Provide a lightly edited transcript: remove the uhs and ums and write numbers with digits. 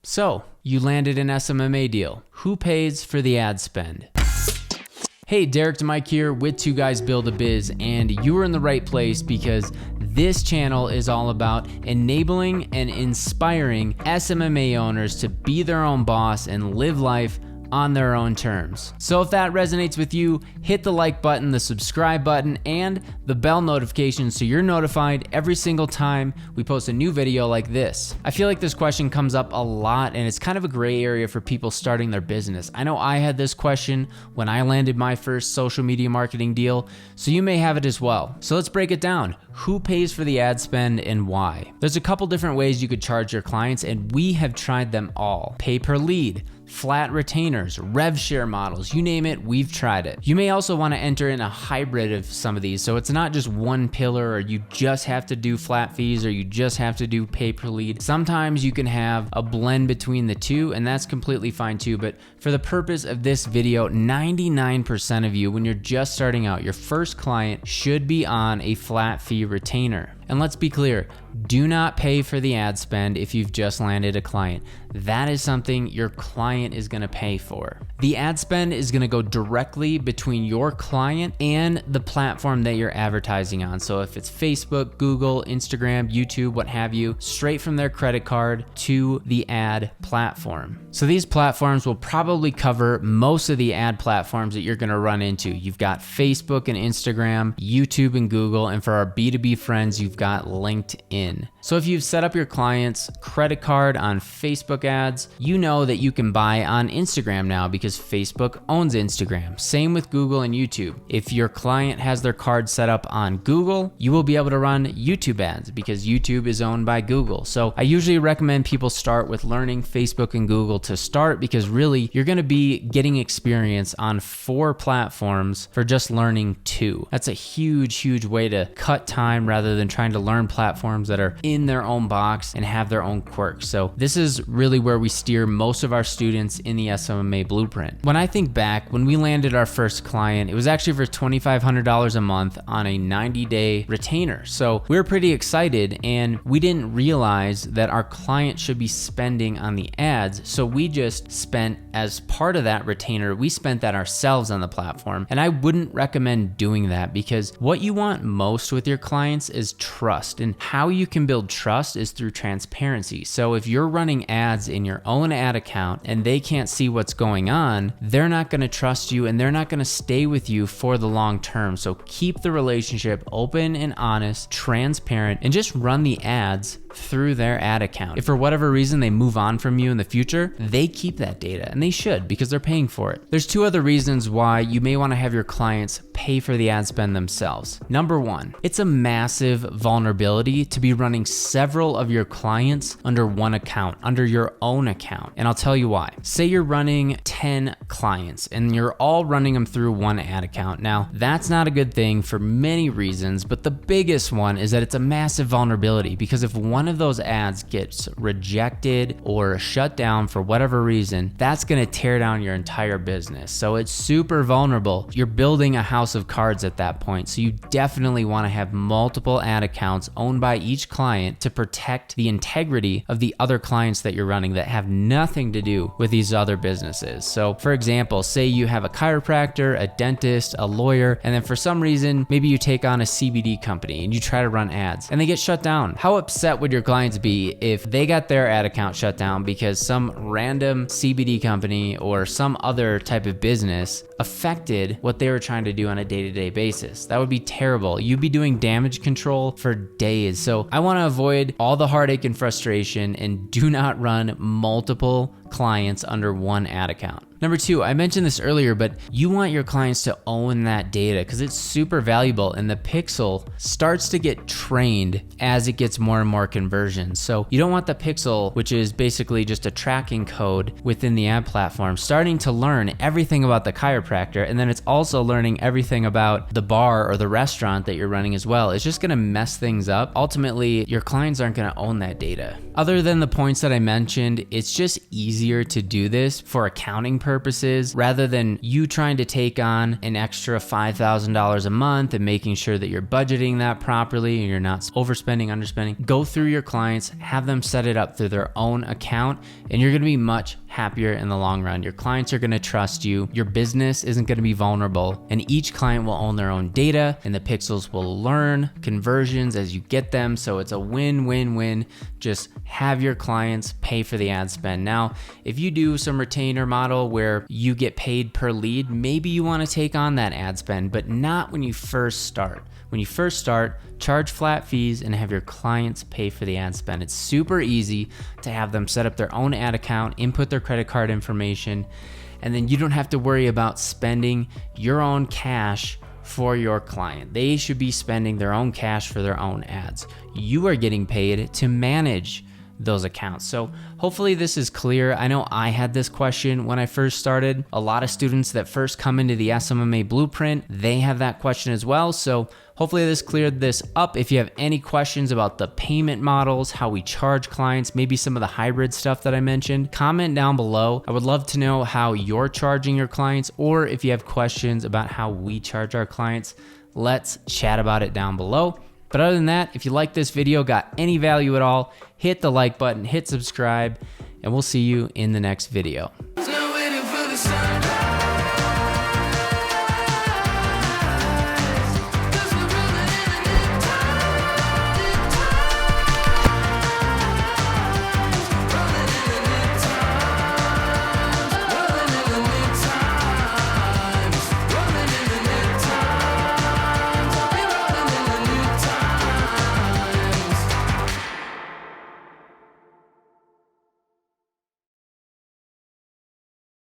So, you landed an SMMA deal. Who pays for the ad spend? Hey, Derek to Mike here with Two Guys Build a Biz, and you are in the right place because this channel is all about enabling and inspiring SMMA owners to be their own boss and live life on their own terms. So if that resonates with you, hit the like button, the subscribe button, and the bell notification so you're notified every single time we post a new video like this. I feel like this question comes up a lot and it's kind of a gray area for people starting their business. I know I had this question when I landed my first social media marketing deal, so you may have it as well. So let's break it down. Who pays for the ad spend and why? There's a couple different ways you could charge your clients, and we have tried them all. Pay per lead, flat retainers, rev share models, you name it, we've tried it. You may also want to enter in a hybrid of some of these, so it's not just one pillar, or you just have to do flat fees, or you just have to do pay per lead. Sometimes you can have a blend between the two, and that's completely fine too, but for the purpose of this video, 99% of you, when you're just starting out, your first client should be on a flat fee retainer. And let's be clear, do not pay for the ad spend if you've just landed a client. That is something your client is gonna pay for. The ad spend is gonna go directly between your client and the platform that you're advertising on. So if it's Facebook, Google, Instagram, YouTube, what have you, straight from their credit card to the ad platform. So these platforms will probably cover most of the ad platforms that you're gonna run into. You've got Facebook and Instagram, YouTube and Google, and for our B2B friends, you've got LinkedIn. So if you've set up your client's credit card on Facebook ads, you know that you can buy on Instagram now because Facebook owns Instagram. Same with Google and YouTube. If your client has their card set up on Google, you will be able to run YouTube ads because YouTube is owned by Google. So I usually recommend people start with learning Facebook and Google to start, because really you're gonna be getting experience on 4 platforms for just learning 2. That's a huge way to cut time rather than trying to learn platforms that are in their own box and have their own quirks. So this is really where we steer most of our students in the SMMA Blueprint. When I think back, when we landed our first client, it was actually for $2,500 a month on a 90-day retainer. So we were pretty excited, and we didn't realize that our client should be spending on the ads. So we just spent, as part of that retainer, we spent that ourselves on the platform. And I wouldn't recommend doing that, because what you want most with your clients is trust, and how you can build trust is through transparency. So if you're running ads in your own ad account and they can't see what's going on, they're not going to trust you and they're not going to stay with you for the long term. So keep the relationship open and honest, transparent, and just run the ads through their ad account. If for whatever reason they move on from you in the future, they keep that data, and they should, because they're paying for it. There's 2 other reasons why you may want to have your clients pay for the ad spend themselves. Number 1, it's a massive vulnerability to be running several of your clients under one account, under your own account. And I'll tell you why. Say you're running 10 clients and you're all running them through one ad account. Now, that's not a good thing for many reasons, but the biggest one is that it's a massive vulnerability, because if one of those ads gets rejected or shut down for whatever reason, that's gonna tear down your entire business. So it's super vulnerable. You're building a house of cards at that point. So you definitely wanna have multiple ad accounts owned by each client to protect the integrity of the other clients that you're running that have nothing to do with these other businesses. So for example, say you have a chiropractor, a dentist, a lawyer, and then for some reason, maybe you take on a CBD company and you try to run ads and they get shut down. How upset would your clients be if they got their ad account shut down because some random CBD company or some other type of business affected what they were trying to do on a day-to-day basis? That would be terrible. You'd be doing damage control for days. So I want to avoid all the heartache and frustration, and do not run multiple clients under one ad account. Number 2, I mentioned this earlier, but you want your clients to own that data because it's super valuable, and the pixel starts to get trained as it gets more and more conversions. So you don't want the pixel, which is basically just a tracking code within the ad platform, starting to learn everything about the chiropractor, and then it's also learning everything about the bar or the restaurant that you're running as well. It's just gonna mess things up. Ultimately, your clients aren't gonna own that data. Other than the points that I mentioned, it's just easier easier to do this for accounting purposes rather than you trying to take on an extra $5,000 a month and making sure that you're budgeting that properly and you're not overspending, underspending. Go through your clients, have them set it up through their own account, and you're gonna be much happier in the long run. Your clients are gonna trust you, your business isn't gonna be vulnerable, and each client will own their own data, and the pixels will learn conversions as you get them. So it's a win-win-win. Just have your clients pay for the ad spend. Now, if you do some retainer model where you get paid per lead, maybe you wanna take on that ad spend, but not when you first start. When you first start, charge flat fees and have your clients pay for the ad spend. It's super easy to have them set up their own ad account, input their credit card information, and then you don't have to worry about spending your own cash for your client. They should be spending their own cash for their own ads. You are getting paid to manage those accounts. So hopefully this is clear. I know I had this question when I first started. A lot of students that first come into the SMMA Blueprint, they have that question as well. So hopefully this cleared this up. If you have any questions about the payment models, how we charge clients, maybe some of the hybrid stuff that I mentioned, comment down below. I would love to know how you're charging your clients, or if you have questions about how we charge our clients, let's chat about it down below. But other than that, if you like this video, got any value at all, hit the like button, hit subscribe, and we'll see you in the next video.